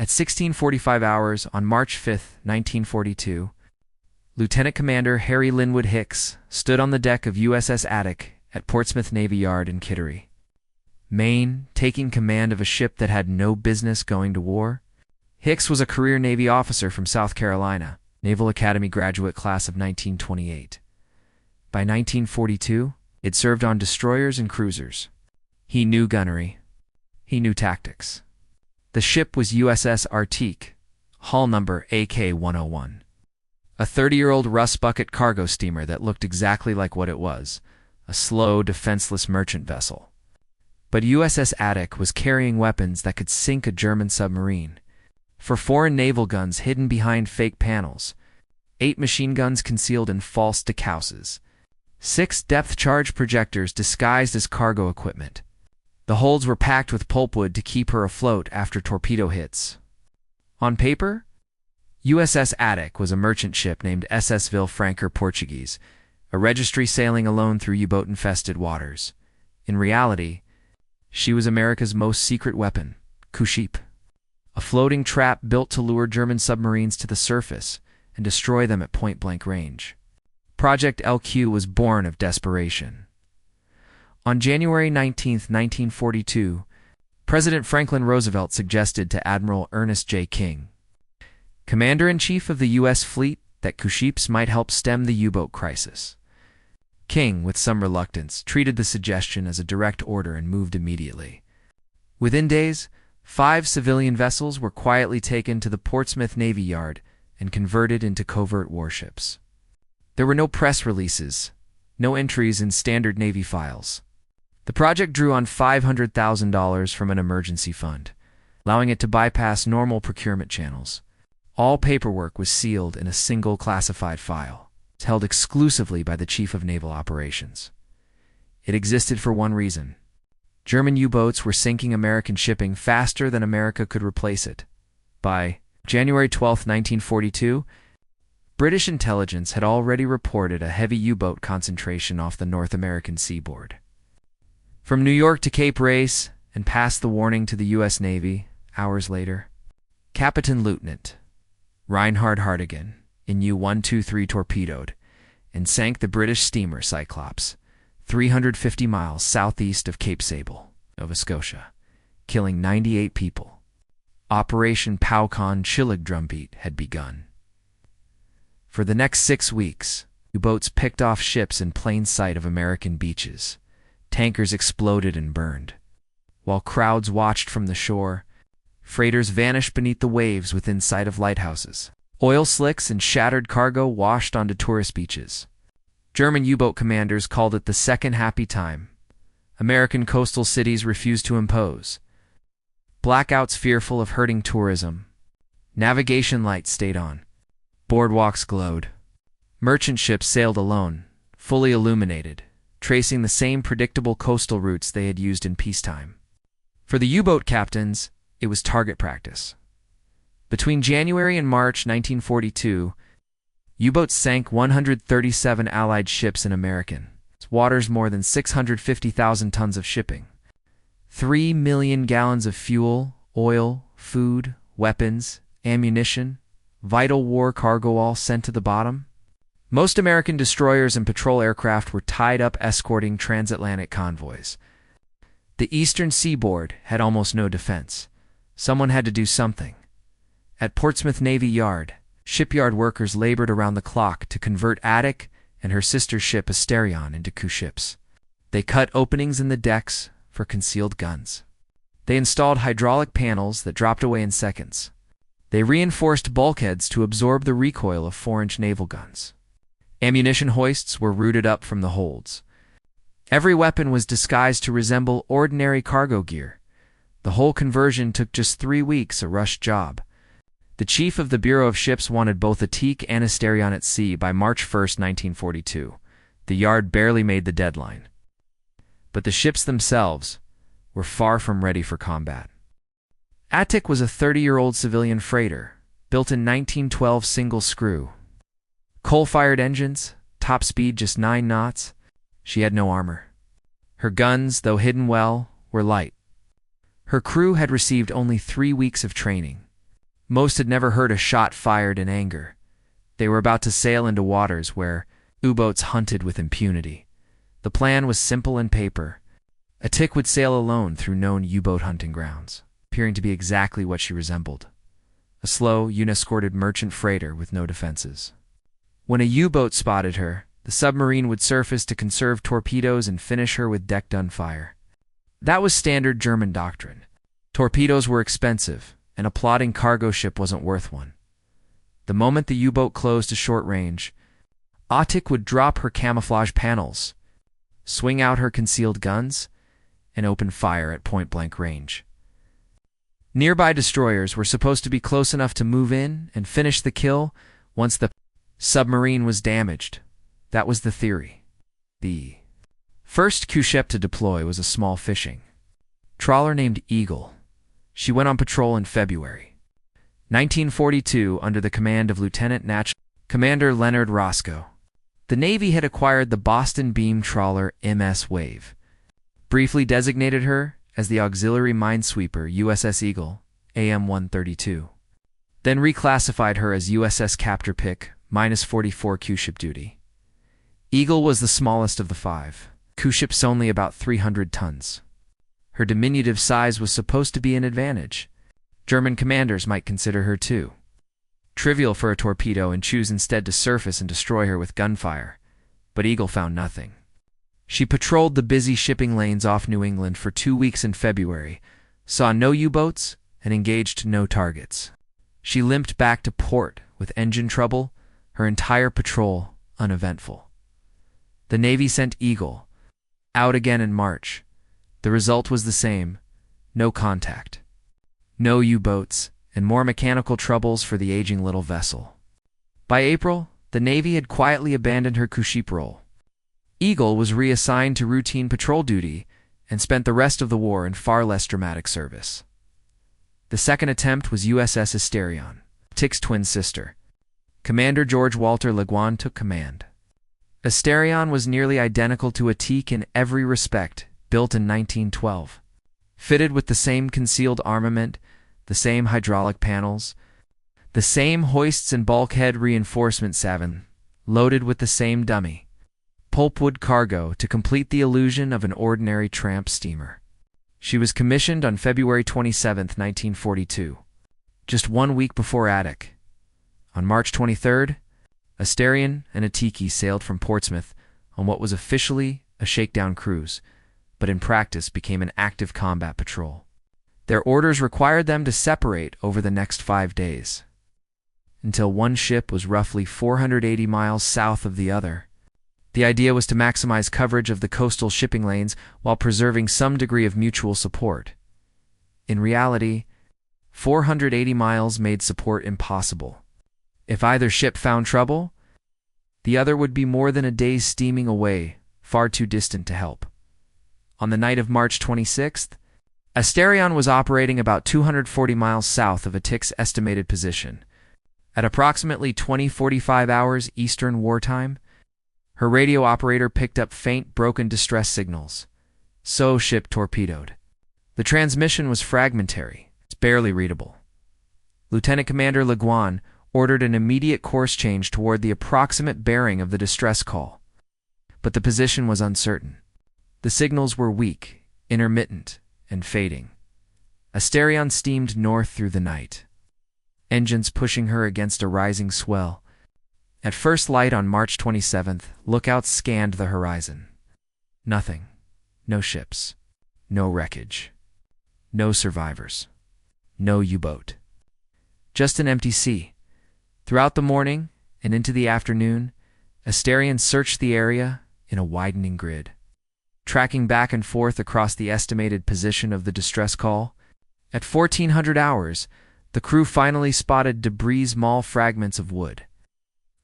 At 16:45 hours on March 5, 1942, Lieutenant Commander Harry Lynnwood Hicks stood on the deck of USS Atik at Portsmouth Navy Yard in Kittery, Maine, taking command of a ship that had no business going to war. Hicks was a career Navy officer from South Carolina, Naval Academy graduate class of 1928. By 1942, it served on destroyers and cruisers. He knew gunnery. He knew tactics. The ship was USS Atik, hull number AK-101. A 30-year-old rust bucket cargo steamer that looked exactly like what it was, a slow, defenseless merchant vessel. But USS Atik was carrying weapons that could sink a German submarine. For foreign naval guns hidden behind fake panels, 8 machine guns concealed in false decauses, 6 depth-charge projectors disguised as cargo equipment. The holds were packed with pulpwood to keep her afloat after torpedo hits. On paper, USS Atik was a merchant ship named SS Franker Portuguese, a registry sailing alone through U-boat-infested waters. In reality, she was America's most secret weapon, Kuship, a floating trap built to lure German submarines to the surface and destroy them at point-blank range. Project LQ was born of desperation. On January 19, 1942, President Franklin Roosevelt suggested to Admiral Ernest J. King, Commander-in-Chief of the U.S. Fleet, that Kuships might help stem the U-boat crisis. King, with some reluctance, treated the suggestion as a direct order and moved immediately. Within days, 5 civilian vessels were quietly taken to the Portsmouth Navy Yard and converted into covert warships. There were no press releases, no entries in standard Navy files. The project drew on $500,000 from an emergency fund, allowing it to bypass normal procurement channels. All paperwork was sealed in a single classified file, held exclusively by the Chief of Naval Operations. It existed for one reason. German U-boats were sinking American shipping faster than America could replace it. By January 12, 1942, British intelligence had already reported a heavy U-boat concentration off the North American seaboard. From New York to Cape Race and past the warning to the U.S. Navy, hours later, Kapitanleutnant Reinhard Hardegen in U-123 torpedoed and sank the British steamer Cyclops, 350 miles southeast of Cape Sable, Nova Scotia, killing 98 people. Operation Drumbeat had begun. For the next 6 weeks, U-boats picked off ships in plain sight of American beaches. Tankers exploded and burned. While crowds watched from the shore, freighters vanished beneath the waves within sight of lighthouses. Oil slicks and shattered cargo washed onto tourist beaches. German U-boat commanders called it the second happy time. American coastal cities refused to impose. Blackouts fearful of hurting tourism. Navigation lights stayed on. Boardwalks glowed. Merchant ships sailed alone, fully illuminated, tracing the same predictable coastal routes they had used in peacetime. For the U-boat captains, it was target practice. Between January and March 1942, U-boats sank 137 Allied ships in American waters, more than 650,000 tons of shipping. 3 million gallons of fuel, oil, food, weapons, ammunition, vital war cargo all sent to the bottom. Most American destroyers and patrol aircraft were tied up escorting transatlantic convoys. The eastern seaboard had almost no defense. Someone had to do something. At Portsmouth Navy Yard, shipyard workers labored around the clock to convert Atik and her sister ship Asterion into Kuships. They cut openings in the decks for concealed guns. They installed hydraulic panels that dropped away in seconds. They reinforced bulkheads to absorb the recoil of 4-inch naval guns. Ammunition hoists were rooted up from the holds. Every weapon was disguised to resemble ordinary cargo gear. The whole conversion took just 3 weeks, a rushed job. The chief of the Bureau of Ships wanted both Atik and Asterion at sea by March 1, 1942. The yard barely made the deadline. But the ships themselves were far from ready for combat. Atik was a 30-year-old civilian freighter, built in 1912 single screw. Coal-fired engines, top speed just 9 knots. She had no armor. Her guns, though hidden well, were light. Her crew had received only 3 weeks of training. Most had never heard a shot fired in anger. They were about to sail into waters where U-boats hunted with impunity. The plan was simple in paper. Atik would sail alone through known U-boat hunting grounds, appearing to be exactly what she resembled: a slow, unescorted merchant freighter with no defenses. When a U-boat spotted her, the submarine would surface to conserve torpedoes and finish her with deck gunfire. That was standard German doctrine. Torpedoes were expensive, and a plodding cargo ship wasn't worth one. The moment the U-boat closed to short range, Atik would drop her camouflage panels, swing out her concealed guns, and open fire at point-blank range. Nearby destroyers were supposed to be close enough to move in and finish the kill once the submarine was damaged. That was the theory. The first Q-ship to deploy was a small fishing trawler named Eagle. She went on patrol in February 1942 under the command of Lieutenant Commander Leonard Roscoe. The Navy had acquired the Boston beam trawler MS Wave, briefly designated her as the auxiliary minesweeper USS Eagle, AM-132, then reclassified her as USS Captor Pick, -44 Q-ship duty. Eagle was the smallest of the five, Q-ships only about 300 tons. Her diminutive size was supposed to be an advantage. German commanders might consider her too trivial for a torpedo and choose instead to surface and destroy her with gunfire, but Eagle found nothing. She patrolled the busy shipping lanes off New England for 2 weeks in February, saw no U-boats, and engaged no targets. She limped back to port with engine trouble, her entire patrol uneventful. The Navy sent Eagle out again in March. The result was the same: no contact, no U-boats, and more mechanical troubles for the aging little vessel. By April, the Navy had quietly abandoned her Q-ship role. Eagle was reassigned to routine patrol duty and spent the rest of the war in far less dramatic service. The second attempt was USS Asterion, Atik's twin sister. Commander George Walter Le Guin took command. Asterion was nearly identical to Atik in every respect, built in 1912. Fitted with the same concealed armament, the same hydraulic panels, the same hoists and bulkhead reinforcement savin, loaded with the same dummy pulpwood cargo to complete the illusion of an ordinary tramp steamer. She was commissioned on February 27, 1942, just 1 week before Atik. On March 23rd, Asterion and Atiki sailed from Portsmouth on what was officially a shakedown cruise, but in practice became an active combat patrol. Their orders required them to separate over the next 5 days, until one ship was roughly 480 miles south of the other. The idea was to maximize coverage of the coastal shipping lanes while preserving some degree of mutual support. In reality, 480 miles made support impossible. If either ship found trouble, the other would be more than a day's steaming away, far too distant to help. On the night of March 26th, Asterion was operating about 240 miles south of Atik's estimated position. At approximately 20:45 hours Eastern Wartime, her radio operator picked up faint, broken distress signals. So ship torpedoed. The transmission was fragmentary, it's barely readable. Lieutenant Commander Le Guin ordered an immediate course change toward the approximate bearing of the distress call, but the position was uncertain. The signals were weak, intermittent, and fading. Asterion steamed north through the night, engines pushing her against a rising swell. At first light on March 27th, lookouts scanned the horizon. Nothing. No ships. No wreckage. No survivors. No U-boat. Just an empty sea. Throughout the morning and into the afternoon, Asterion searched the area in a widening grid, tracking back and forth across the estimated position of the distress call. At 1400 hours, the crew finally spotted debris, small fragments of wood,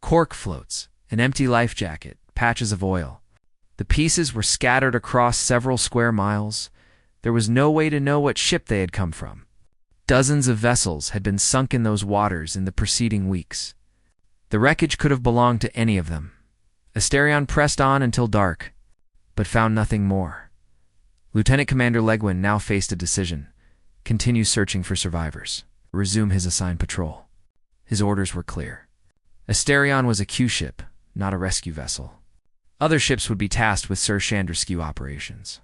cork floats, an empty life jacket, patches of oil. The pieces were scattered across several square miles. There was no way to know what ship they had come from. Dozens of vessels had been sunk in those waters in the preceding weeks. The wreckage could have belonged to any of them. Asterion pressed on until dark, but found nothing more. Lieutenant Commander Le Guin now faced a decision: continue searching for survivors. resume his assigned patrol. His orders were clear. Asterion was a Q ship, not a rescue vessel. Other ships would be tasked with search and rescue operations.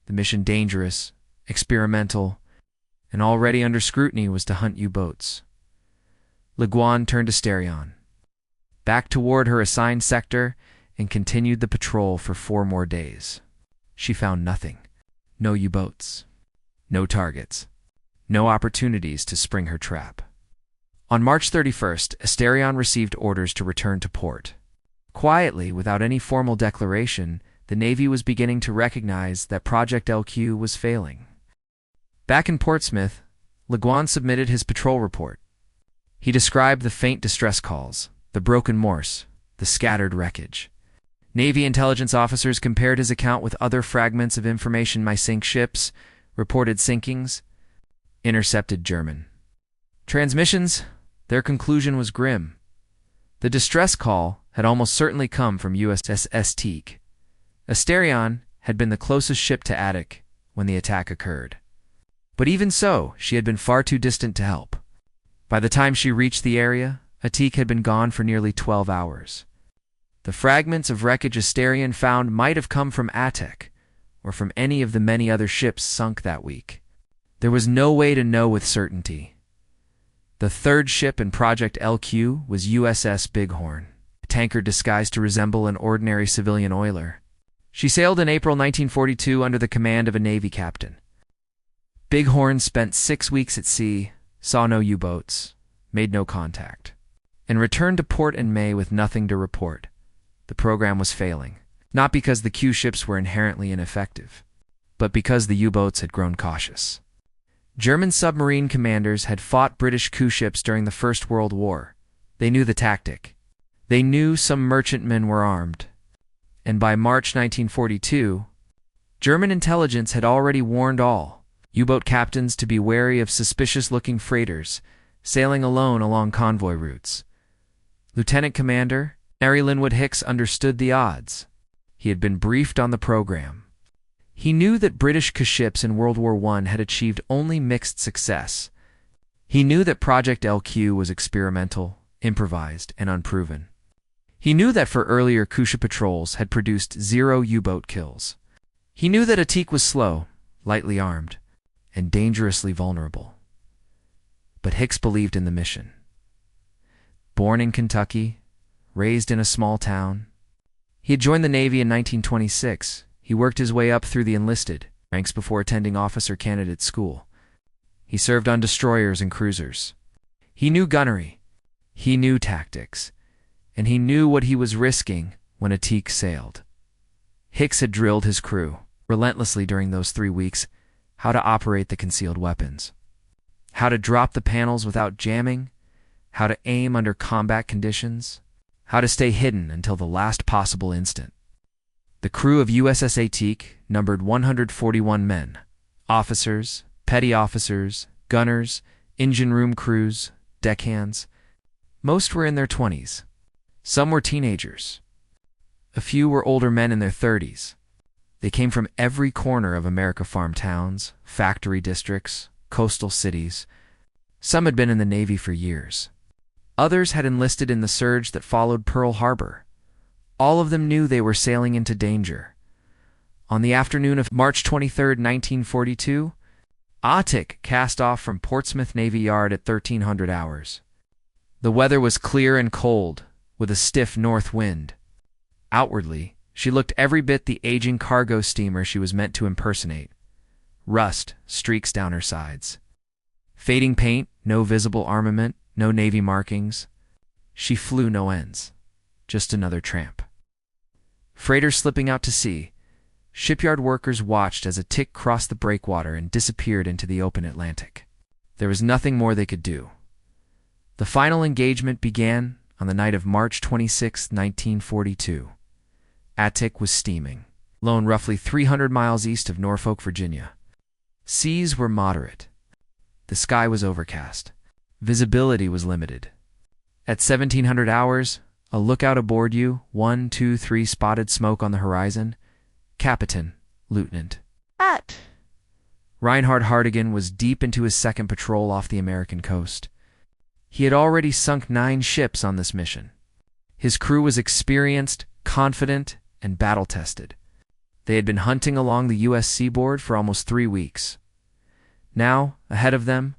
The mission, dangerous, experimental, and already under scrutiny, was to hunt U-boats. Le Guin turned Asterion back toward her assigned sector and continued the patrol for 4 more days. She found nothing. No U-boats. No targets. No opportunities to spring her trap. On March 31st, Asterion received orders to return to port. Quietly, without any formal declaration, the Navy was beginning to recognize that Project LQ was failing. Back in Portsmouth, Le Guin submitted his patrol report. He described the faint distress calls, the broken Morse, the scattered wreckage. Navy intelligence officers compared his account with other fragments of information: my sink ships, reported sinkings, intercepted German transmissions. Their conclusion was grim. The distress call had almost certainly come from USS Atik. Asterion had been the closest ship to Atik when the attack occurred. But even so, she had been far too distant to help. By the time she reached the area, Atik had been gone for nearly 12 hours. The fragments of wreckage Asterion found might have come from Atik, or from any of the many other ships sunk that week. There was no way to know with certainty. The third ship in Project LQ was USS Bighorn, a tanker disguised to resemble an ordinary civilian oiler. She sailed in April 1942 under the command of a Navy captain. Bighorn spent 6 weeks at sea, saw no U-boats, made no contact, and returned to port in May with nothing to report. The program was failing, not because the Q ships were inherently ineffective, but because the U-boats had grown cautious. German submarine commanders had fought British Q ships during the First World War. They knew the tactic. They knew some merchantmen were armed. And by March 1942, German intelligence had already warned all U-boat captains to be wary of suspicious-looking freighters sailing alone along convoy routes. Lieutenant Commander Harry Lynnwood Hicks understood the odds. He had been briefed on the program. He knew that British Q ships in World War I had achieved only mixed success. He knew that Project LQ was experimental, improvised, and unproven. He knew that for earlier Q ship patrols had produced 0 U-boat kills. He knew that Atik was slow, lightly armed, and dangerously vulnerable. But Hicks believed in the mission. Born in Kentucky, raised in a small town, he had joined the Navy in 1926. He worked his way up through the enlisted ranks before attending officer candidate school. He served on destroyers and cruisers. He knew gunnery. He knew tactics. And he knew what he was risking when Atik sailed. Hicks had drilled his crew relentlessly during those 3 weeks how to operate the concealed weapons, how to drop the panels without jamming, how to aim under combat conditions, how to stay hidden until the last possible instant. The crew of USS Atik numbered 141 men, officers, petty officers, gunners, engine room crews, deckhands. Most were in their 20s. Some were teenagers. A few were older men in their 30s. They came from every corner of America: farm towns, factory districts, coastal cities. Some had been in the Navy for years. Others had enlisted in the surge that followed Pearl Harbor. All of them knew they were sailing into danger. On the afternoon of March 23, 1942, Atik cast off from Portsmouth Navy Yard at 1300 hours. The weather was clear and cold, with a stiff north wind. Outwardly, she looked every bit the aging cargo steamer she was meant to impersonate. Rust streaks down her sides. Fading paint, no visible armament, no Navy markings. She flew no ends. Just another tramp. Freighters slipping out to sea, shipyard workers watched as Atik crossed the breakwater and disappeared into the open Atlantic. There was nothing more they could do. The final engagement began on the night of March 26, 1942. Atik was steaming, lone roughly 300 miles east of Norfolk, Virginia. Seas were moderate. The sky was overcast. Visibility was limited. At 1700 hours, a lookout aboard you, 1, 2, 3 spotted smoke on the horizon. Kapitanleutnant. Reinhard Hardegen was deep into his second patrol off the American coast. He had already sunk 9 ships on this mission. His crew was experienced, confident, and battle-tested. They had been hunting along the U.S. seaboard for almost 3 weeks. Now, ahead of them,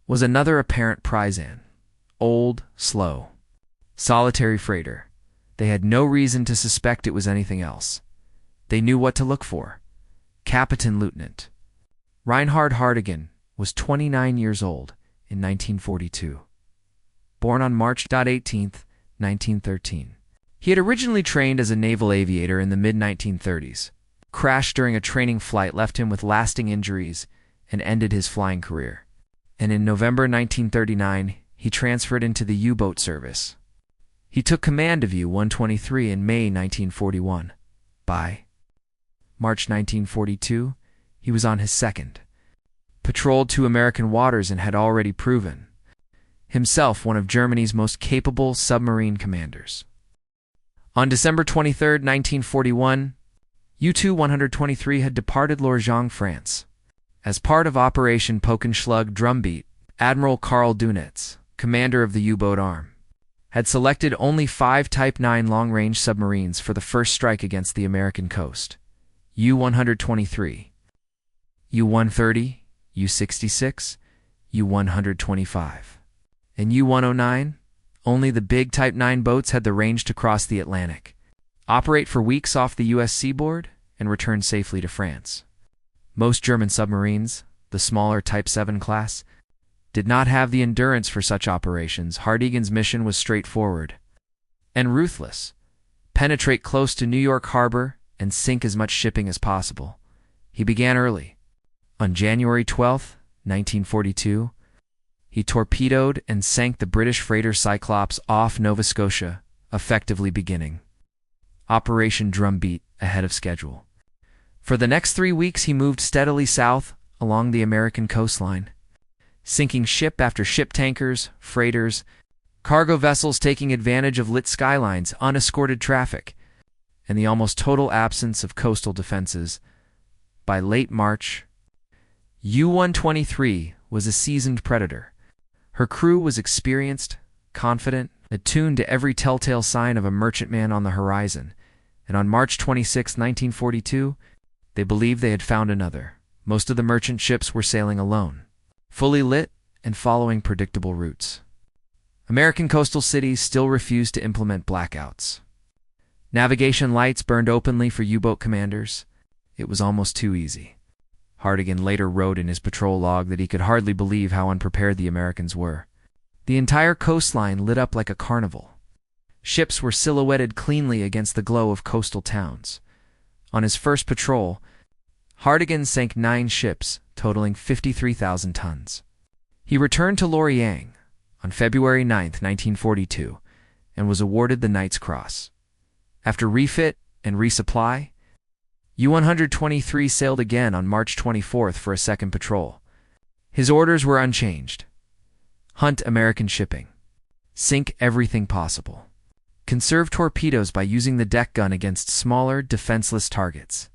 was another apparent prize, an old, slow, solitary freighter. They had no reason to suspect it was anything else. They knew what to look for. Kapitanleutnant. Reinhard Hardegen was 29 years old in 1942. Born on March 18, 1913. He had originally trained as a naval aviator in the mid-1930s. Crash during a training flight left him with lasting injuries and ended his flying career. And in November 1939, he transferred into the U-boat service. He took command of U-123 in May 1941. By March 1942, he was on his second. Patrolled 2 American waters and had already proven himself one of Germany's most capable submarine commanders. On December 23, 1941, U-123 had departed Lorient, France. As part of Operation Drumbeat, Admiral Karl Dönitz, commander of the U-boat arm, had selected only 5 Type 9 long-range submarines for the first strike against the American coast. U-123, U-130, U-66, U-125, and U-109. Only the big Type 9 boats had the range to cross the Atlantic, operate for weeks off the U.S. seaboard, and return safely to France. Most German submarines, the smaller Type 7 class, did not have the endurance for such operations. Hardegen's mission was straightforward and ruthless. Penetrate close to New York Harbor and sink as much shipping as possible. He began early. On January 12, 1942, he torpedoed and sank the British freighter Cyclops off Nova Scotia, effectively beginning Operation Drumbeat ahead of schedule. For the next 3 weeks, he moved steadily south along the American coastline, sinking ship after ship, tankers, freighters, cargo vessels, taking advantage of lit skylines, unescorted traffic, and the almost total absence of coastal defenses. By late March, U-123 was a seasoned predator. Her crew was experienced, confident, attuned to every telltale sign of a merchantman on the horizon, and on March 26, 1942, they believed they had found another. Most of the merchant ships were sailing alone, fully lit and following predictable routes. American coastal cities still refused to implement blackouts. Navigation lights burned openly for U-boat commanders. It was almost too easy. Hardegen later wrote in his patrol log that he could hardly believe how unprepared the Americans were. The entire coastline lit up like a carnival. Ships were silhouetted cleanly against the glow of coastal towns. On his first patrol, Hardegen sank 9 ships, totaling 53,000 tons. He returned to Lorient on February 9, 1942, and was awarded the Knight's Cross. After refit and resupply, U-123 sailed again on March 24 for a second patrol. His orders were unchanged. Hunt American shipping. Sink everything possible. Conserve torpedoes by using the deck gun against smaller, defenseless targets.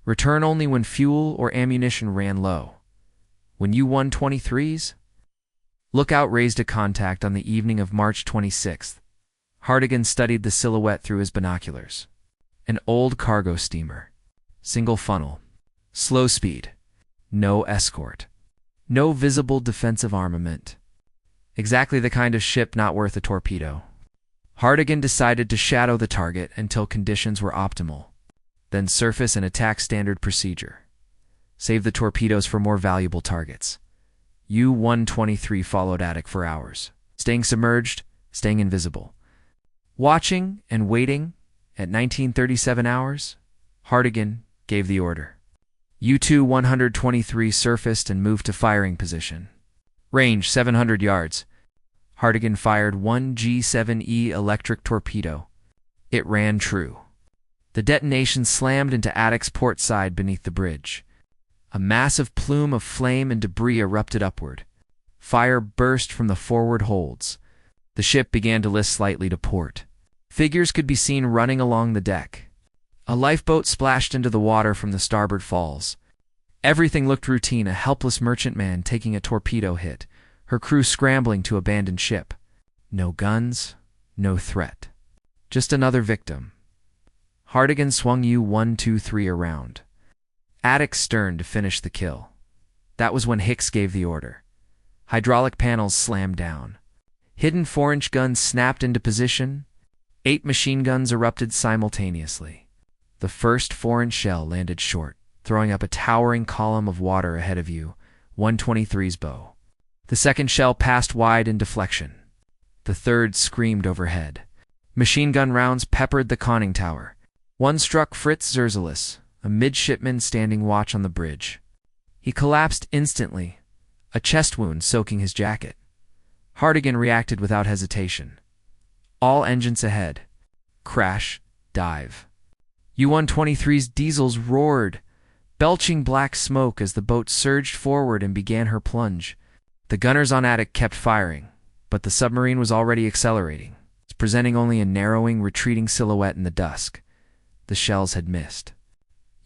Return only when fuel or ammunition ran low. When U-123's lookout raised a contact on the evening of March 26th, Hardegen studied the silhouette through his binoculars. An old cargo steamer. Single funnel. Slow speed. No escort. No visible defensive armament. Exactly the kind of ship not worth a torpedo. Hardegen decided to shadow the target until conditions were optimal, then surface and attack standard procedure. Save the torpedoes for more valuable targets. U-123 followed Atik for hours, staying submerged, staying invisible. Watching and waiting, at 1937 hours, Hardegen gave the order. U-123 surfaced and moved to firing position. Range 700 yards. Hardegen fired 1 G7E electric torpedo. It ran true. The detonation slammed into Atik's port side beneath the bridge. A massive plume of flame and debris erupted upward. Fire burst from the forward holds. The ship began to list slightly to port. Figures could be seen running along the deck. A lifeboat splashed into the water from the starboard falls. Everything looked routine, a helpless merchantman taking a torpedo hit, her crew scrambling to abandon ship. No guns, no threat. Just another victim. Hardegen swung U-123 around. Atik stern to finish the kill. That was when Hicks gave the order. Hydraulic panels slammed down. Hidden 4-inch guns snapped into position. 8 machine guns erupted simultaneously. The first 4-inch shell landed short, throwing up a towering column of water ahead of U-123's bow. The second shell passed wide in deflection. The third screamed overhead. Machine gun rounds peppered the conning tower. One struck Fritz Zerzelis, a midshipman standing watch on the bridge. He collapsed instantly, a chest wound soaking his jacket. Hardegen reacted without hesitation. All engines ahead. Crash, dive. U-123's diesels roared, belching black smoke as the boat surged forward and began her plunge. The gunners on Atik kept firing, but the submarine was already accelerating, presenting only a narrowing, retreating silhouette in the dusk. The shells had missed.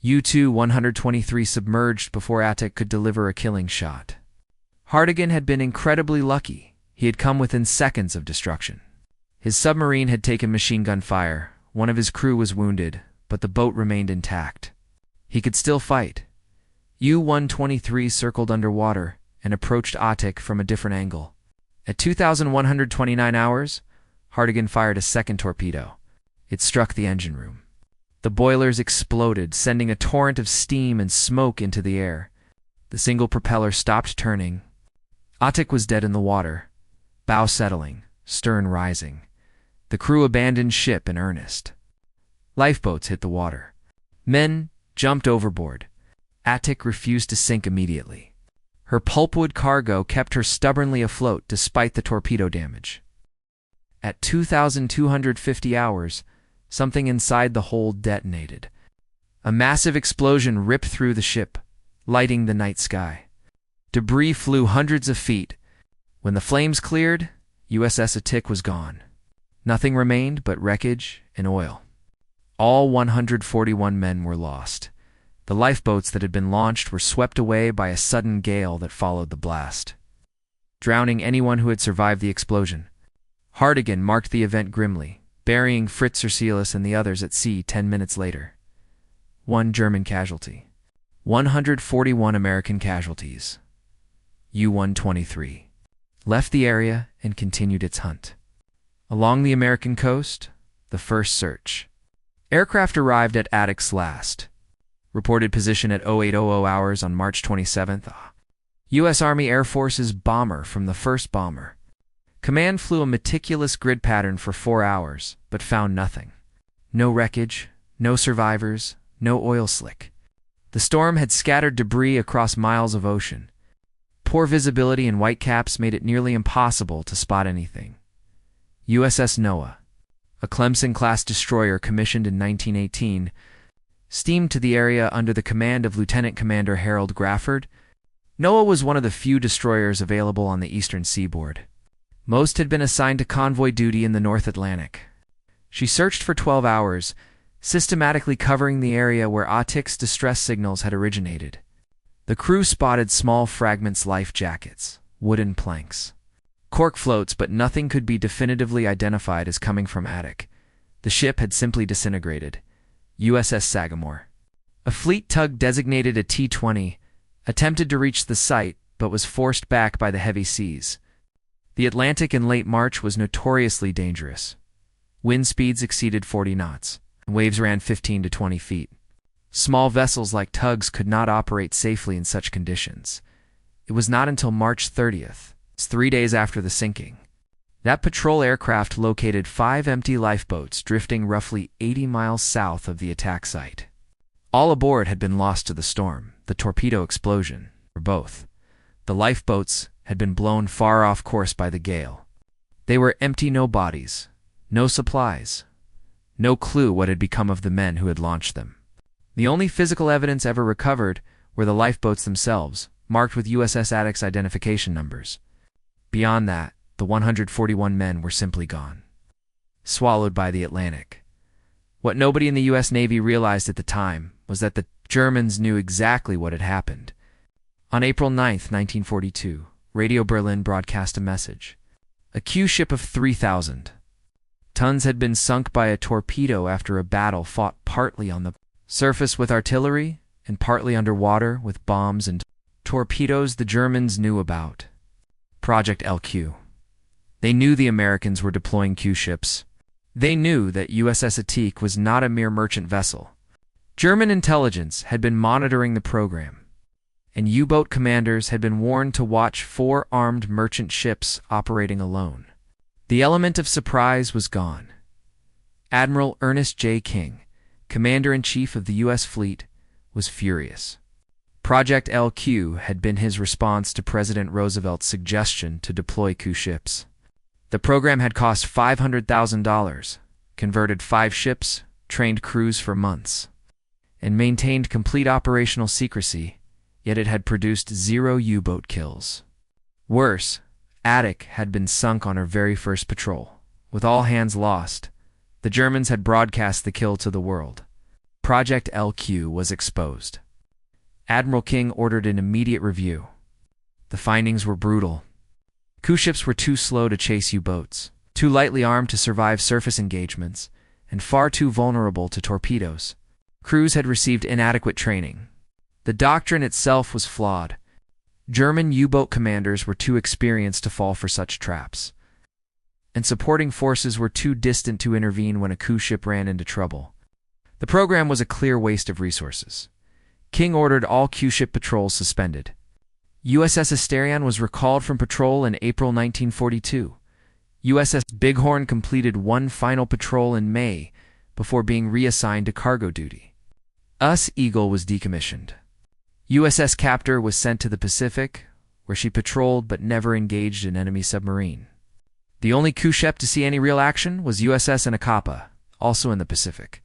U-123 submerged before Atik could deliver a killing shot. Hardegen had been incredibly lucky. He had come within seconds of destruction. His submarine had taken machine gun fire. One of his crew was wounded, but the boat remained intact. He could still fight. U-123 circled underwater and approached Atik from a different angle. At 2,129 hours, Hardegen fired a second torpedo. It struck the engine room. The boilers exploded, sending a torrent of steam and smoke into the air. The single propeller stopped turning. Atik was dead in the water, bow settling, stern rising. The crew abandoned ship in earnest. Lifeboats hit the water. Men jumped overboard. Atik refused to sink immediately. Her pulpwood cargo kept her stubbornly afloat despite the torpedo damage. At 2,250 hours, something inside the hold detonated. A massive explosion ripped through the ship, lighting the night sky. Debris flew hundreds of feet. When the flames cleared, USS Atik was gone. Nothing remained but wreckage and oil. All 141 men were lost. The lifeboats that had been launched were swept away by a sudden gale that followed the blast, drowning anyone who had survived the explosion. Hardegen marked the event grimly, burying Fritz Zerzelis and the others at sea 10 minutes later. 1 German casualty. 141 American casualties. U-123 left the area and continued its hunt. Along the American coast, the first search. Aircraft arrived at Atik's last. Reported position at 0800 hours on March 27th. U.S. Army Air Force's bomber from the first bomber. Command flew a meticulous grid pattern for 4 hours, but found nothing. No wreckage, no survivors, no oil slick. The storm had scattered debris across miles of ocean. Poor visibility and whitecaps made it nearly impossible to spot anything. USS Noah, a Clemson-class destroyer commissioned in 1918, steamed to the area under the command of Lieutenant Commander Harold Grafford. Noah was one of the few destroyers available on the eastern seaboard. Most had been assigned to convoy duty in the North Atlantic. She searched for 12 hours, systematically covering the area where Atik's distress signals had originated. The crew spotted small fragments, life jackets, wooden planks, cork floats, but nothing could be definitively identified as coming from Atik. The ship had simply disintegrated. USS Sagamore, a fleet tug designated a T-20, attempted to reach the site but was forced back by the heavy seas. The Atlantic in late March was notoriously dangerous. Wind speeds exceeded 40 knots, and waves ran 15 to 20 feet. Small vessels like tugs could not operate safely in such conditions. It was not until March 30th, 3 days after the sinking, that patrol aircraft located 5 empty lifeboats drifting roughly 80 miles south of the attack site. All aboard had been lost to the storm, the torpedo explosion, or both. The lifeboats had been blown far off course by the gale. They were empty, no bodies, no supplies, no clue what had become of the men who had launched them. The only physical evidence ever recovered were the lifeboats themselves, marked with USS Atik's identification numbers. Beyond that, the 141 men were simply gone, swallowed by the Atlantic. What nobody in the U.S. Navy realized at the time was that the Germans knew exactly what had happened. On April 9, 1942, Radio Berlin broadcast a message. A Q ship of 3,000 tons had been sunk by a torpedo after a battle fought partly on the surface with artillery and partly underwater with bombs and torpedoes the Germans knew about. Project LQ. They knew the Americans were deploying Q ships. They knew that USS Atik was not a mere merchant vessel. German intelligence had been monitoring the program, and U-boat commanders had been warned to watch 4 armed merchant ships operating alone. The element of surprise was gone. Admiral Ernest J. King, Commander-in-Chief of the U.S. Fleet, was furious. Project LQ had been his response to President Roosevelt's suggestion to deploy Q ships. The program had cost $500,000, converted 5 ships, trained crews for months, and maintained complete operational secrecy, yet it had produced 0 U-boat kills. Worse, Atik had been sunk on her very first patrol. With all hands lost, the Germans had broadcast the kill to the world. Project LQ was exposed. Admiral King ordered an immediate review. The findings were brutal. Q ships were too slow to chase U-boats, too lightly armed to survive surface engagements, and far too vulnerable to torpedoes. Crews had received inadequate training. The doctrine itself was flawed. German U-boat commanders were too experienced to fall for such traps, and supporting forces were too distant to intervene when a Q ship ran into trouble. The program was a clear waste of resources. King ordered all Q ship patrols suspended. USS Asterion was recalled from patrol in April 1942. USS Bighorn completed 1 final patrol in May before being reassigned to cargo duty. US Eagle was decommissioned. USS Captor was sent to the Pacific, where she patrolled but never engaged an enemy submarine. The only Q ship to see any real action was USS Anacapa, also in the Pacific,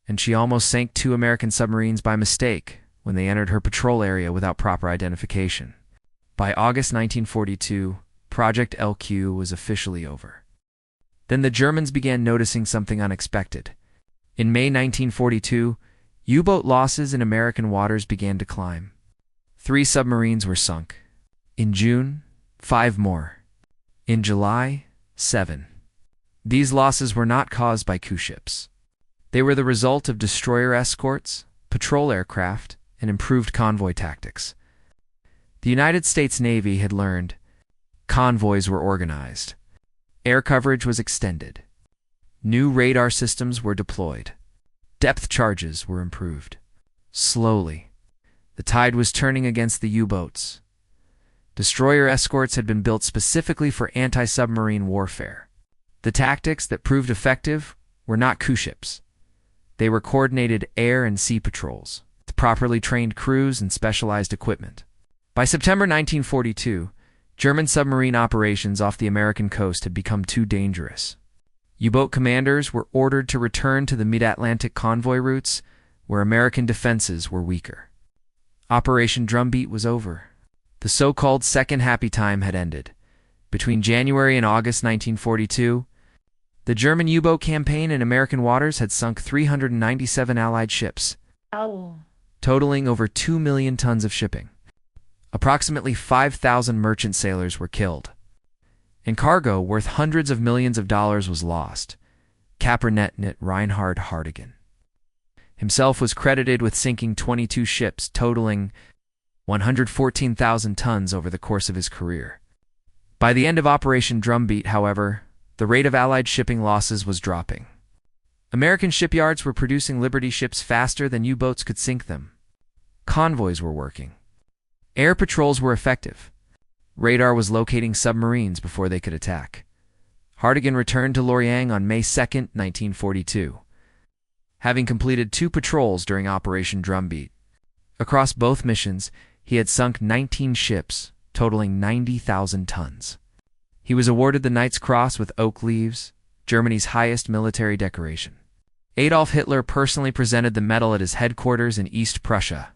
and she almost sank 2 American submarines by mistake when they entered her patrol area without proper identification. By August 1942, Project LQ was officially over. Then the Germans began noticing something unexpected. In May 1942, U-boat losses in American waters began to climb. 3 submarines were sunk. In June, 5 more. In July, 7. These losses were not caused by Q ships. They were the result of destroyer escorts, patrol aircraft, and improved convoy tactics. The United States Navy had learned. Convoys were organized. Air coverage was extended. New radar systems were deployed. Depth charges were improved. Slowly, the tide was turning against the U-boats. Destroyer escorts had been built specifically for anti-submarine warfare. The tactics that proved effective were not Q ships. They were coordinated air and sea patrols, with properly trained crews and specialized equipment. By September 1942, German submarine operations off the American coast had become too dangerous. U-boat commanders were ordered to return to the mid-Atlantic convoy routes where American defenses were weaker. Operation Drumbeat was over. The so-called Second Happy Time had ended. Between January and August 1942, the German U-boat campaign in American waters had sunk 397 Allied ships, totaling over 2 million tons of shipping. Approximately 5,000 merchant sailors were killed, and cargo worth hundreds of millions of dollars was lost. Kapitanleutnant Reinhard Hardegen himself was credited with sinking 22 ships, totaling 114,000 tons over the course of his career. By the end of Operation Drumbeat, however, the rate of Allied shipping losses was dropping. American shipyards were producing Liberty ships faster than U-boats could sink them. Convoys were working. Air patrols were effective. Radar was locating submarines before they could attack. Hardegen returned to Loryang on May 2, 1942, having completed 2 patrols during Operation Drumbeat. Across both missions, he had sunk 19 ships, totaling 90,000 tons. He was awarded the Knight's Cross with oak leaves, Germany's highest military decoration. Adolf Hitler personally presented the medal at his headquarters in East Prussia.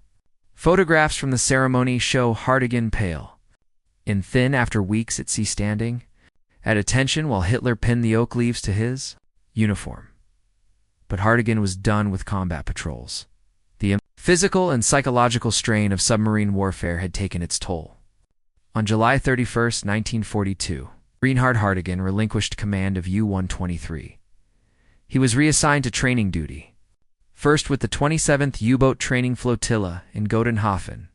Photographs from the ceremony show Hardegen pale and thin after weeks at sea standing, at attention while Hitler pinned the oak leaves to his uniform. But Hardegen was done with combat patrols. The physical and psychological strain of submarine warfare had taken its toll. On July 31, 1942, Reinhard Hardegen relinquished command of U-123. He was reassigned to training duty, first with the 27th U-boat training flotilla in Godenhafen,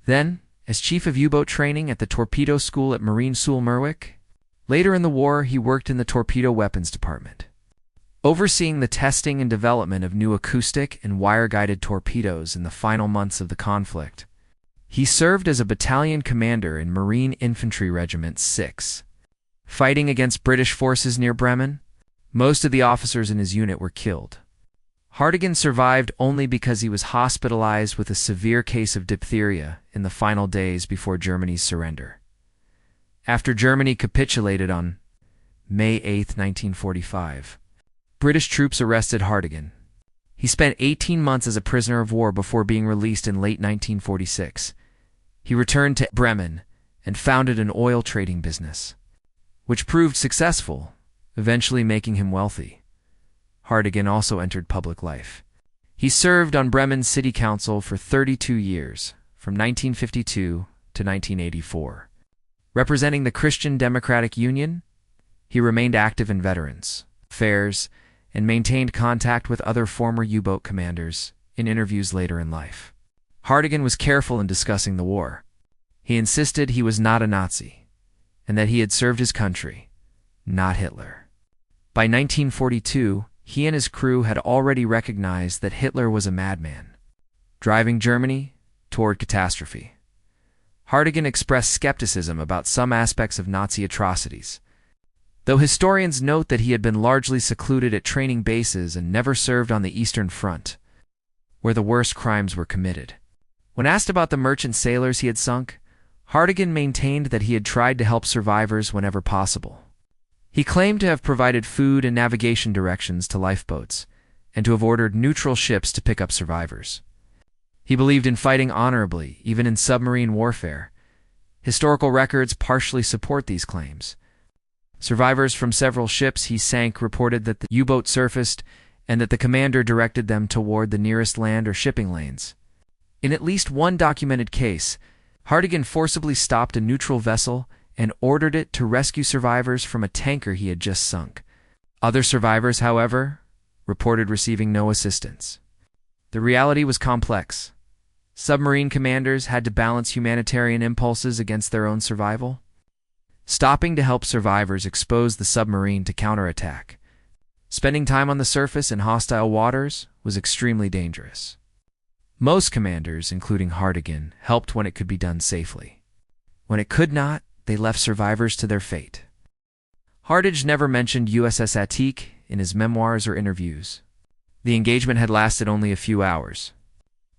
then as chief of U-boat training at the torpedo school at Marine Sul Merwick. Later in the war, he worked in the torpedo weapons department, overseeing the testing and development of new acoustic and wire-guided torpedoes in the final months of the conflict. He served as a battalion commander in Marine Infantry Regiment 6. Fighting against British forces near Bremen, most of the officers in his unit were killed. Hardegen survived only because he was hospitalized with a severe case of diphtheria in the final days before Germany's surrender. After Germany capitulated on May 8, 1945, British troops arrested Hardegen. He spent 18 months as a prisoner of war before being released in late 1946. He returned to Bremen and founded an oil trading business, which proved successful, eventually making him wealthy. Hardegen also entered public life. He served on Bremen's city council for 32 years, from 1952 to 1984. Representing the Christian Democratic Union, he remained active in veterans affairs and maintained contact with other former U-boat commanders in interviews later in life. Hardegen was careful in discussing the war. He insisted he was not a Nazi and that he had served his country, not Hitler. By 1942, he and his crew had already recognized that Hitler was a madman, driving Germany toward catastrophe. Hardegen expressed skepticism about some aspects of Nazi atrocities, though historians note that he had been largely secluded at training bases and never served on the Eastern Front, where the worst crimes were committed. When asked about the merchant sailors he had sunk, Hardegen maintained that he had tried to help survivors whenever possible. He claimed to have provided food and navigation directions to lifeboats, and to have ordered neutral ships to pick up survivors. He believed in fighting honorably, even in submarine warfare. Historical records partially support these claims. Survivors from several ships he sank reported that the U-boat surfaced and that the commander directed them toward the nearest land or shipping lanes. In at least one documented case, Hardegen forcibly stopped a neutral vessel and ordered it to rescue survivors from a tanker he had just sunk. Other survivors, however, reported receiving no assistance. The reality was complex. Submarine commanders had to balance humanitarian impulses against their own survival. Stopping to help survivors exposed the submarine to counterattack. Spending time on the surface in hostile waters was extremely dangerous. Most commanders, including Hardegen, helped when it could be done safely. When it could not, they left survivors to their fate. Hardegen never mentioned USS Atik in his memoirs or interviews. The engagement had lasted only a few hours.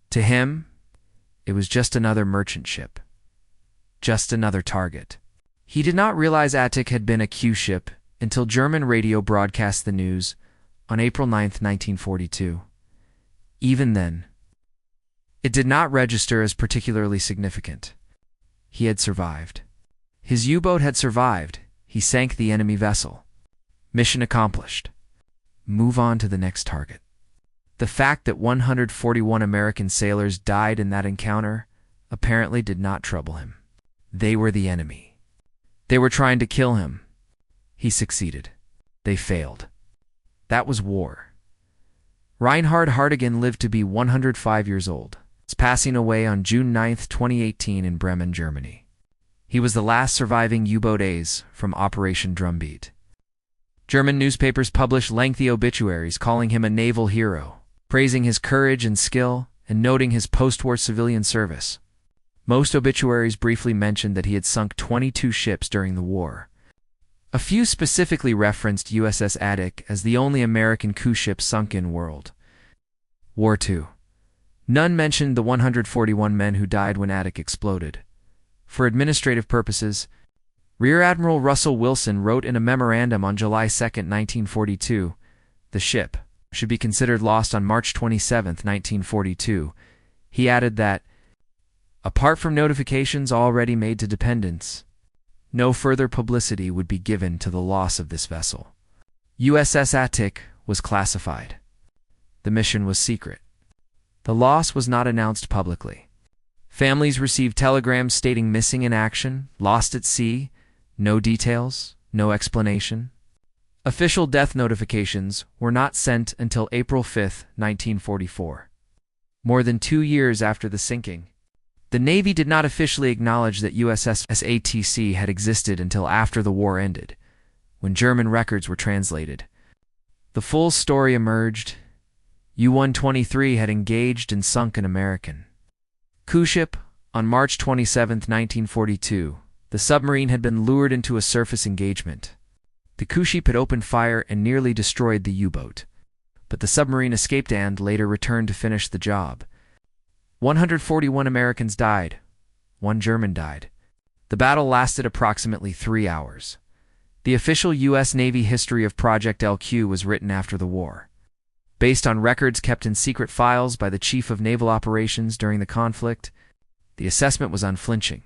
To him, it was just another merchant ship. Just another target. He did not realize Atik had been a Q ship until German radio broadcast the news on April 9, 1942. Even then, it did not register as particularly significant. He had survived. His U-boat had survived. He sank the enemy vessel. Mission accomplished. Move on to the next target. The fact that 141 American sailors died in that encounter apparently did not trouble him. They were the enemy. They were trying to kill him. He succeeded. They failed. That was war. Reinhard Hardegen lived to be 105 years old, passing away on June 9, 2018 in Bremen, Germany. He was the last surviving U-boat ace from Operation Drumbeat. German newspapers published lengthy obituaries calling him a naval hero, praising his courage and skill, and noting his post-war civilian service. Most obituaries briefly mentioned that he had sunk 22 ships during the war. A few specifically referenced USS Atik as the only American coup ship sunk in World War II. None mentioned the 141 men who died when Atik exploded. For administrative purposes, Rear Admiral Russell Wilson wrote in a memorandum on July 2, 1942, the ship should be considered lost on March 27, 1942. He added that, apart from notifications already made to dependents, no further publicity would be given to the loss of this vessel. USS Atik was classified. The mission was secret. The loss was not announced publicly. Families received telegrams stating missing in action, lost at sea, no details, no explanation. Official death notifications were not sent until April 5, 1944. More than 2 years after the sinking. The Navy did not officially acknowledge that USS Atik had existed until after the war ended, when German records were translated. The full story emerged. U-123 had engaged and sunk an American coup ship on March 27, 1942. The submarine had been lured into a surface engagement. The coup ship had opened fire and nearly destroyed the U-boat, but the submarine escaped and later returned to finish the job. 141 Americans died. 1 German died. The battle lasted approximately 3 hours. The official U.S. Navy history of Project LQ was written after the war. Based on records kept in secret files by the Chief of Naval Operations during the conflict, the assessment was unflinching.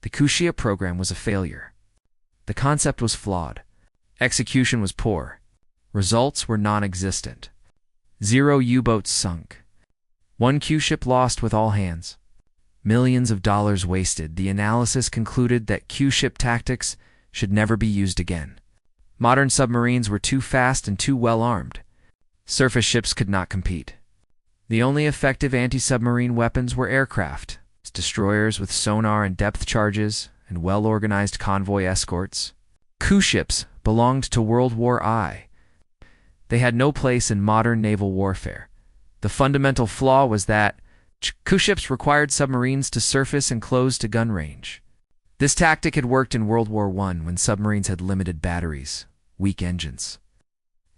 The coup ship program was a failure. The concept was flawed. Execution was poor. Results were non-existent. 0 U-boats sunk. 1 Q ship lost with all hands. Millions of dollars wasted. The analysis concluded that Q ship tactics should never be used again. Modern submarines were too fast and too well armed. Surface ships could not compete. The only effective anti-submarine weapons were aircraft, destroyers with sonar and depth charges, and well-organized convoy escorts. Coup ships belonged to World War I. They had no place in modern naval warfare. The fundamental flaw was that coup ships required submarines to surface and close to gun range. This tactic had worked in World War I when submarines had limited batteries, weak engines,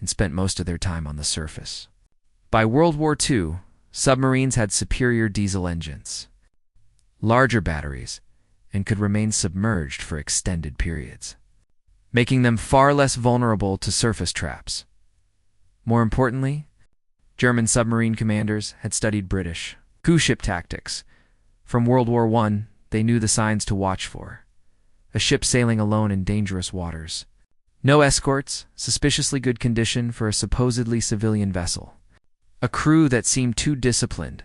and spent most of their time on the surface. By World War II, submarines had superior diesel engines, larger batteries, and could remain submerged for extended periods, making them far less vulnerable to surface traps. More importantly, German submarine commanders had studied British coup ship tactics. From World War I, they knew the signs to watch for. A ship sailing alone in dangerous waters. No escorts, suspiciously good condition for a supposedly civilian vessel. A crew that seemed too disciplined,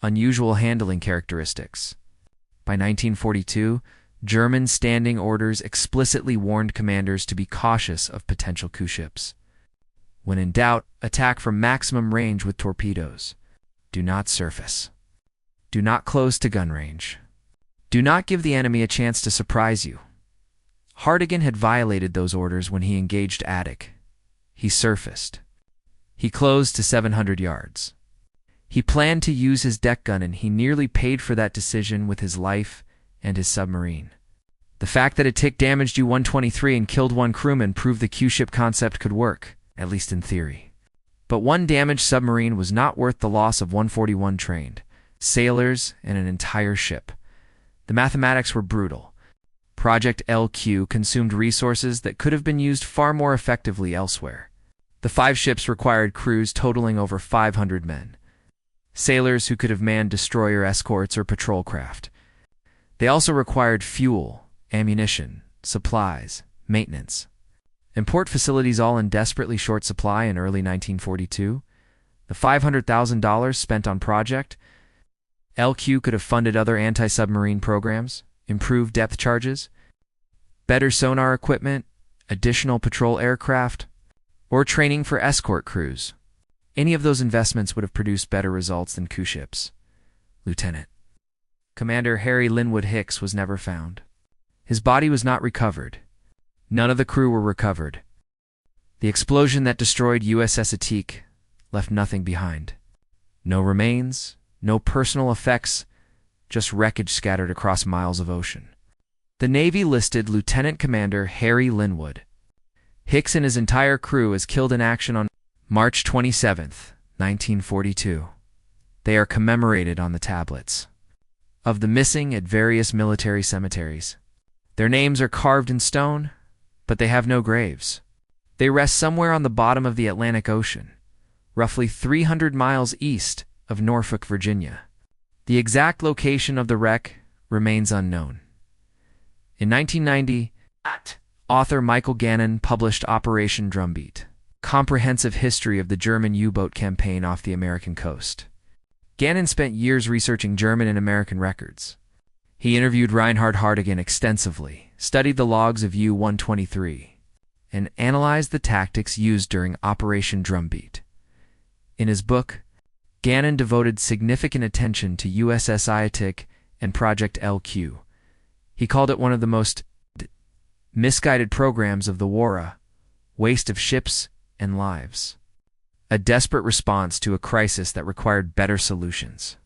unusual handling characteristics. By 1942, German standing orders explicitly warned commanders to be cautious of potential coup ships. When in doubt, attack from maximum range with torpedoes. Do not surface. Do not close to gun range. Do not give the enemy a chance to surprise you. Hardegen had violated those orders when he engaged Atik. He surfaced. He closed to 700 yards. He planned to use his deck gun, and he nearly paid for that decision with his life and his submarine. The fact that Atik damaged U-123 and killed 1 crewman proved the Q-ship concept could work, at least in theory. But 1 damaged submarine was not worth the loss of 141 trained sailors and an entire ship. The mathematics were brutal. Project LQ consumed resources that could have been used far more effectively elsewhere. The 5 ships required crews totaling over 500 men. Sailors who could have manned destroyer escorts or patrol craft. They also required fuel, ammunition, supplies, maintenance. And port facilities all in desperately short supply in early 1942. The $500,000 spent on Project LQ could have funded other anti-submarine programs, improved depth charges, better sonar equipment, additional patrol aircraft, or training for escort crews. Any of those investments would have produced better results than coup ships. Lieutenant Commander Harry Lynnwood Hicks was never found. His body was not recovered. None of the crew were recovered. The explosion that destroyed USS Atik left nothing behind. No remains, no personal effects, just wreckage scattered across miles of ocean. The Navy listed Lieutenant Commander Harry Lynnwood Hicks and his entire crew as killed in action on March 27, 1942. They are commemorated on the tablets of the missing at various military cemeteries. Their names are carved in stone, but they have no graves. They rest somewhere on the bottom of the Atlantic Ocean, roughly 300 miles east of Norfolk, Virginia. The exact location of the wreck remains unknown. In 1990, author Michael Gannon published Operation Drumbeat, comprehensive history of the German U-boat campaign off the American coast. Gannon spent years researching German and American records. He interviewed Reinhard Hardegen extensively, studied the logs of U-123, and analyzed the tactics used during Operation Drumbeat. In his book, Gannon devoted significant attention to USS Atik and Project LQ. He called it one of the most misguided programs of the war, a waste of ships and lives, a desperate response to a crisis that required better solutions.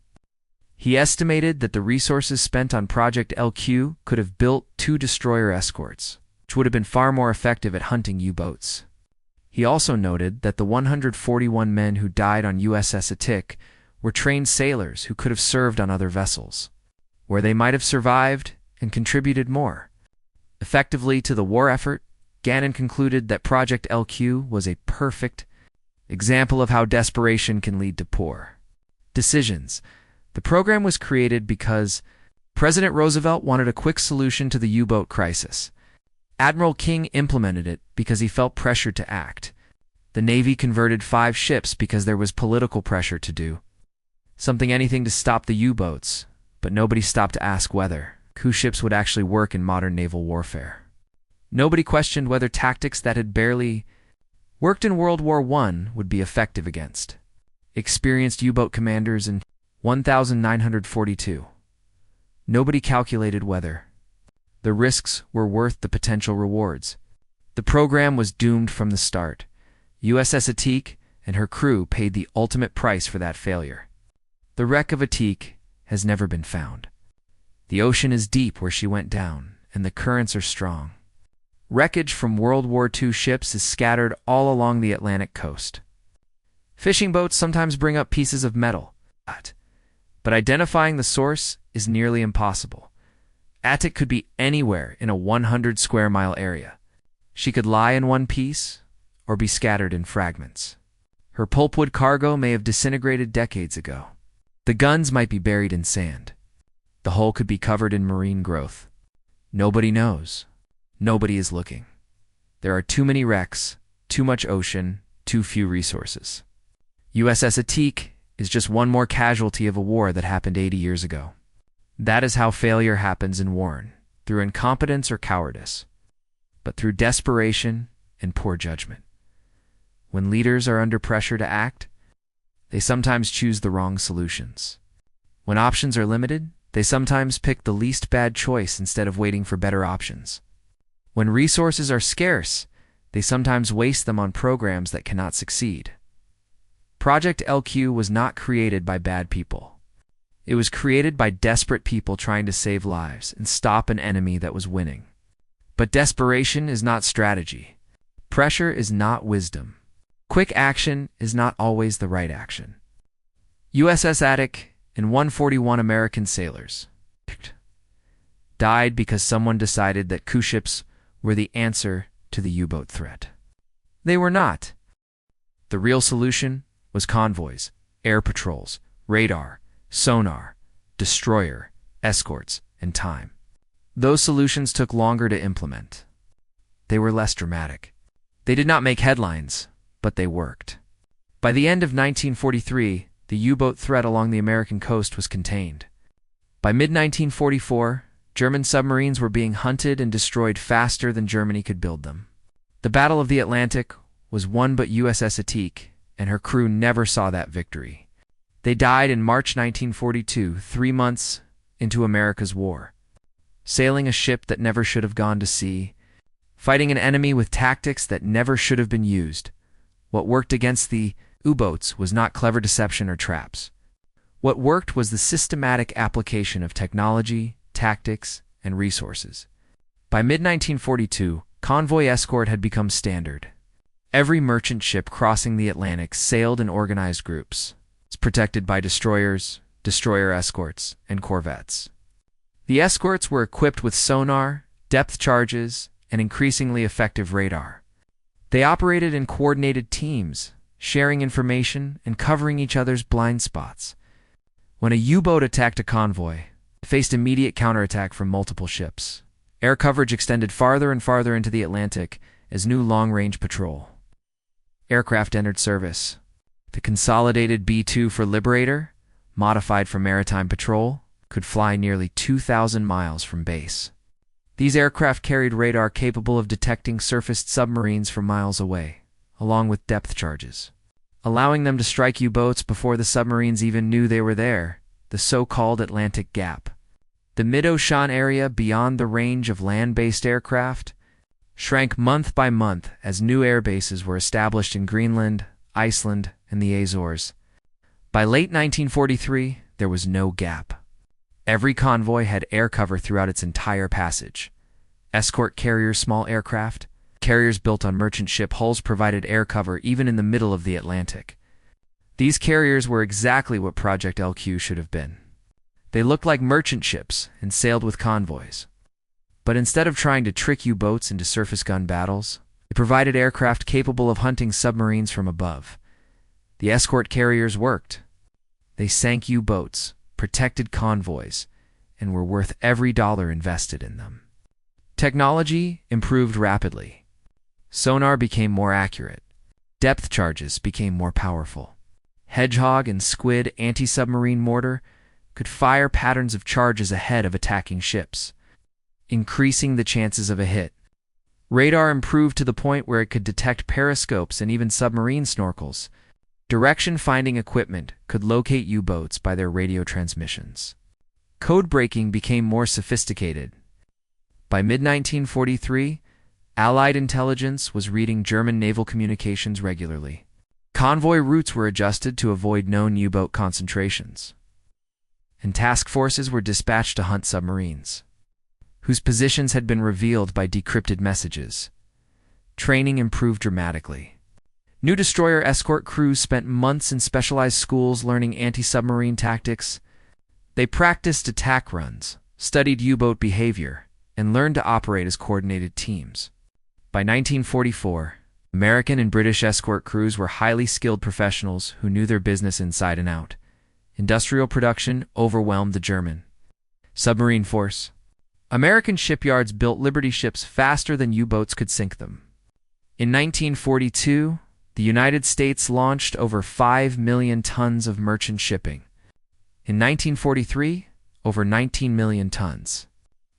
He estimated that the resources spent on Project LQ could have built 2 destroyer escorts, which would have been far more effective at hunting U-boats. He also noted that the 141 men who died on USS Atik were trained sailors who could have served on other vessels, where they might have survived and contributed more effectively to the war effort. Gannon concluded that Project LQ was a perfect example of how desperation can lead to poor decisions. The program was created because President Roosevelt wanted a quick solution to the U-boat crisis. Admiral King implemented it because he felt pressured to act. The Navy converted 5 ships because there was political pressure to do anything to stop the U-boats, but nobody stopped to ask whether coup ships would actually work in modern naval warfare. Nobody questioned whether tactics that had barely worked in World War I would be effective against experienced U-boat commanders in 1942. Nobody calculated whether the risks were worth the potential rewards. The program was doomed from the start. USS Atik and her crew paid the ultimate price for that failure. The wreck of Atik has never been found. The ocean is deep where she went down, and the currents are strong. Wreckage from World War II ships is scattered all along the Atlantic coast. Fishing boats sometimes bring up pieces of metal, but identifying the source is nearly impossible. Atik could be anywhere in a 100 square mile area. She could lie in one piece or be scattered in fragments. Her pulpwood cargo may have disintegrated decades ago. The guns might be buried in sand. The hull could be covered in marine growth. Nobody knows. Nobody is looking. There are too many wrecks, too much ocean, too few resources. USS Atik is just one more casualty of a war that happened 80 years ago. That is how failure happens in war, through incompetence or cowardice, but through desperation and poor judgment. When leaders are under pressure to act, they sometimes choose the wrong solutions. When options are limited, they sometimes pick the least bad choice instead of waiting for better options. When resources are scarce, they sometimes waste them on programs that cannot succeed. Project LQ was not created by bad people. It was created by desperate people trying to save lives and stop an enemy that was winning. But desperation is not strategy. Pressure is not wisdom. Quick action is not always the right action. USS Atik and 141 American sailors died because someone decided that coup ships were the answer to the U-boat threat. They were not. The real solution was convoys, air patrols, radar, sonar, destroyer, escorts, and time. Those solutions took longer to implement. They were less dramatic. They did not make headlines, but they worked. By the end of 1943, the U-boat threat along the American coast was contained. By mid-1944, German submarines were being hunted and destroyed faster than Germany could build them. The Battle of the Atlantic was won, but USS Atik and her crew never saw that victory. They died in March 1942, 3 months into America's war, sailing a ship that never should have gone to sea, fighting an enemy with tactics that never should have been used. What worked against the U-boats was not clever deception or traps. What worked was the systematic application of technology, tactics, and resources. By mid-1942, convoy escort had become standard. Every merchant ship crossing the Atlantic sailed in organized groups, protected by destroyers, destroyer escorts, and corvettes. The escorts were equipped with sonar, depth charges, and increasingly effective radar. They operated in coordinated teams, sharing information and covering each other's blind spots. When a U-boat attacked a convoy, it faced immediate counterattack from multiple ships. Air coverage extended farther and farther into the Atlantic as new long-range patrol aircraft entered service. The consolidated B-2 for Liberator, modified for maritime patrol, could fly nearly 2,000 miles from base. These aircraft carried radar capable of detecting surfaced submarines from miles away, along with depth charges, allowing them to strike U-boats before the submarines even knew they were there, the so-called Atlantic Gap. The mid-ocean area beyond the range of land-based aircraft shrank month by month as new air bases were established in Greenland, Iceland, and the Azores. By late 1943, there was no gap. Every convoy had air cover throughout its entire passage. Escort carriers, small aircraft, carriers built on merchant ship hulls provided air cover even in the middle of the Atlantic. These carriers were exactly what Project LQ should have been. They looked like merchant ships and sailed with convoys. But instead of trying to trick U-boats into surface gun battles, they provided aircraft capable of hunting submarines from above. The escort carriers worked. They sank U-boats, protected convoys, and were worth every dollar invested in them. Technology improved rapidly. Sonar became more accurate. Depth charges became more powerful. Hedgehog and Squid anti-submarine mortar could fire patterns of charges ahead of attacking ships, increasing the chances of a hit. Radar improved to the point where it could detect periscopes and even submarine snorkels. Direction-finding equipment could locate U-boats by their radio transmissions. Code breaking became more sophisticated. By mid-1943, Allied intelligence was reading German naval communications regularly. Convoy routes were adjusted to avoid known U-boat concentrations, and task forces were dispatched to hunt submarines, whose positions had been revealed by decrypted messages. Training improved dramatically. New destroyer escort crews spent months in specialized schools learning anti-submarine tactics. They practiced attack runs, studied U-boat behavior, and learned to operate as coordinated teams. By 1944, American and British escort crews were highly skilled professionals who knew their business inside and out. Industrial production overwhelmed the German submarine force. American shipyards built Liberty ships faster than U-boats could sink them. In 1942, the United States launched over 5 million tons of merchant shipping. In 1943, over 19 million tons.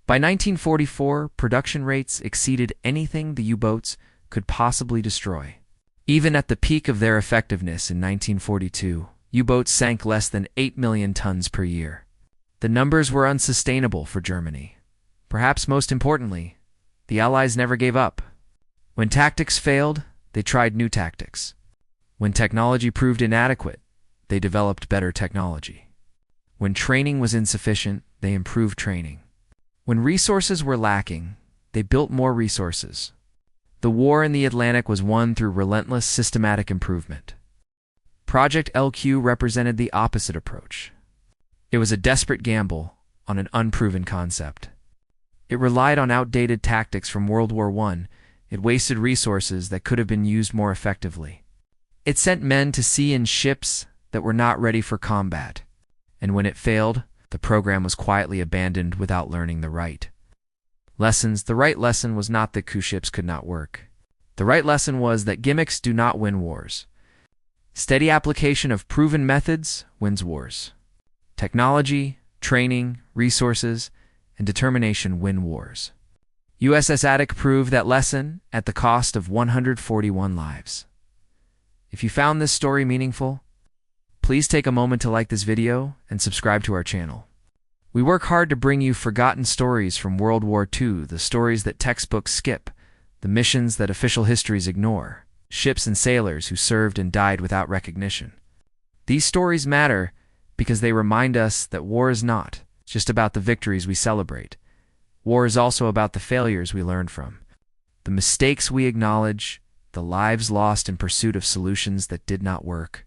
By 1944, production rates exceeded anything the U-boats could possibly destroy. Even at the peak of their effectiveness in 1942, U-boats sank less than 8 million tons per year. The numbers were unsustainable for Germany. Perhaps most importantly, the Allies never gave up. When tactics failed, they tried new tactics. When technology proved inadequate, they developed better technology. When training was insufficient, they improved training. When resources were lacking, they built more resources. The war in the Atlantic was won through relentless systematic improvement. Project LQ represented the opposite approach. It was a desperate gamble on an unproven concept. It relied on outdated tactics from World War I. It wasted resources that could have been used more effectively. It sent men to sea in ships that were not ready for combat. And when it failed, the program was quietly abandoned without learning the right lessons. The right lesson was not that coup ships could not work. The right lesson was that gimmicks do not win wars. Steady application of proven methods wins wars. Technology, training, resources, and determination win wars. USS Atik proved that lesson at the cost of 141 lives. If you found this story meaningful, please take a moment to like this video and subscribe to our channel. We work hard to bring you forgotten stories from World War II, the stories that textbooks skip, the missions that official histories ignore, ships and sailors who served and died without recognition. These stories matter because they remind us that war is not just about the victories we celebrate. War is also about the failures we learn from, the mistakes we acknowledge, the lives lost in pursuit of solutions that did not work.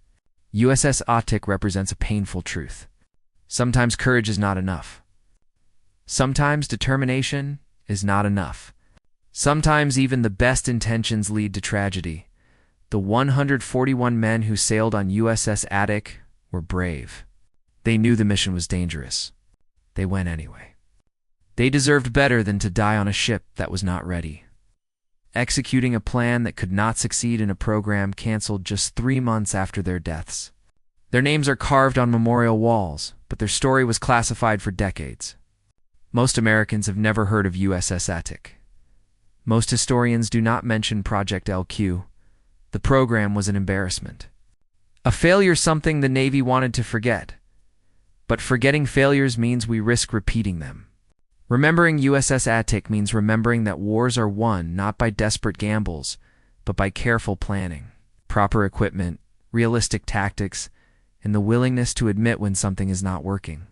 USS Atik represents a painful truth. Sometimes courage is not enough. Sometimes determination is not enough. Sometimes even the best intentions lead to tragedy. The 141 men who sailed on USS Atik were brave. They knew the mission was dangerous. They went anyway. They deserved better than to die on a ship that was not ready, executing a plan that could not succeed in a program canceled just 3 months after their deaths. Their names are carved on memorial walls, but their story was classified for decades. Most Americans have never heard of USS Atik. Most historians do not mention Project LQ. The program was an embarrassment. A failure, something the Navy wanted to forget. But forgetting failures means we risk repeating them. Remembering USS Atik means remembering that wars are won not by desperate gambles, but by careful planning, proper equipment, realistic tactics, and the willingness to admit when something is not working.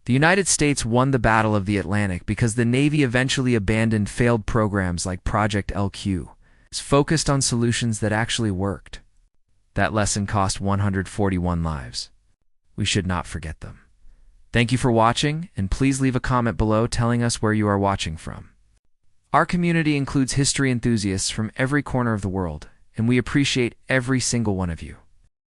The United States won the Battle of the Atlantic because the Navy eventually abandoned failed programs like Project LQ, focused on solutions that actually worked. That lesson cost 141 lives. We should not forget them. Thank you for watching, and please leave a comment below telling us where you are watching from. Our community includes history enthusiasts from every corner of the world, and we appreciate every single one of you.